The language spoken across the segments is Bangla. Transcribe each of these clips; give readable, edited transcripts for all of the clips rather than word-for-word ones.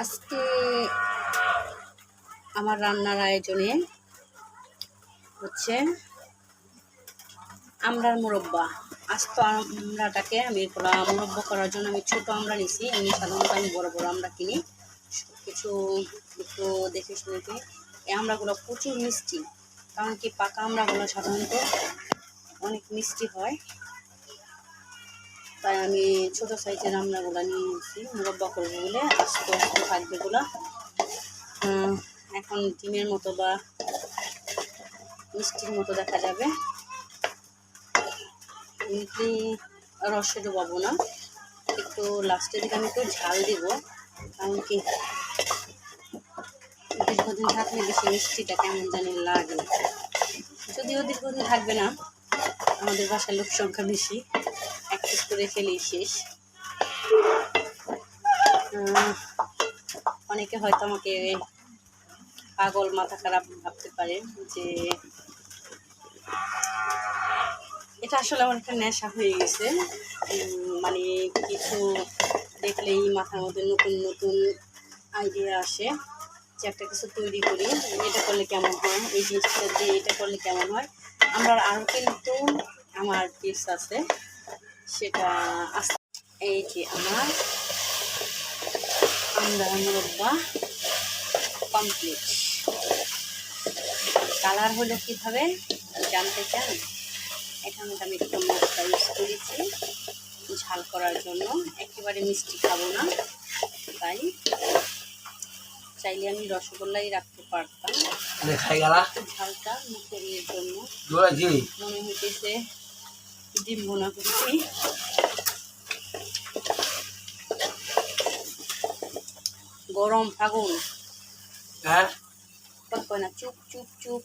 আজকে আমার রান্নার আয়োজনে হচ্ছে আমড়ার মুরব্বা। আস্ত আমড়াটাকে আমি মুরব্বা করার জন্য আমি ছোট আমড়া নিছি। এমনি সাধারণত আমি বড় বড় আমড়া কিনি। সব কিছু একটু দেখে শুনে কিনি। এই আমড়াগুলো প্রচুর মিষ্টি, কারণ কি পাকা আমড়াগুলো সাধারণত অনেক মিষ্টি হয়, তাই আমি ছোট সাইজের আমড়াগুলো নিয়ে নিয়েছি মুরব্বা করবো বলে। আস্ত আস্ত থাকবে এগুলো। এখন ডিমের মতো বা মিষ্টির মতো দেখা যাবে। এমনি রসে ডুবাবো না, একটু লাস্টের দিকে আমি একটু ঝাল দিব, কারণ কি দীর্ঘদিন থাকলে বেশি মিষ্টিটা কেমন জানি লাগে। যদিও দীর্ঘদিন থাকবে না, আমাদের বাসার লোক সংখ্যা বেশি, এক পিস করে খেলেই শেষ। অনেকে হয়তো আমাকে পাগল মাথা খারাপ ভাবতে পারে যে এটা আসলে আমার একটা নেশা হয়ে গেছে। মানে কিছু দেখলেই মাথার মধ্যে নতুন নতুন আইডিয়া আসে যে একটা কিছু তৈরি করি, এটা করলে কেমন হয়, এই জিনিসটা দিয়ে এটা করলে কেমন হয়। আমরা আরও কিন্তু আমার টিপস আছে, সেটা এই যে আমার আমড়ার মুরব্বা কমপ্লিট। কালার হলো কীভাবে জানতে চান? এখানে আমি একটু মশলা ইউজ করেছি ঝাল করার জন্য। একেবারে মিষ্টি খাবো না, তাই চাইলে আমি রসগোল্লাই রাখতে পারতাম। ঝালটা মুখের জন্য মনে হইতেছে ডিম বোনা করছি। গরম ফাগুন কয় না, চুপ চুপ চুপ।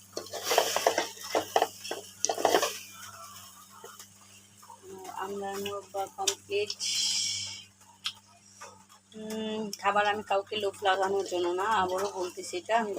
আমরা মুরব্বা কমপ্লিট। খাবার আমি কাউকে লোভ লাগানোর জন্য না, আবারও বলতেছি, এটা আমি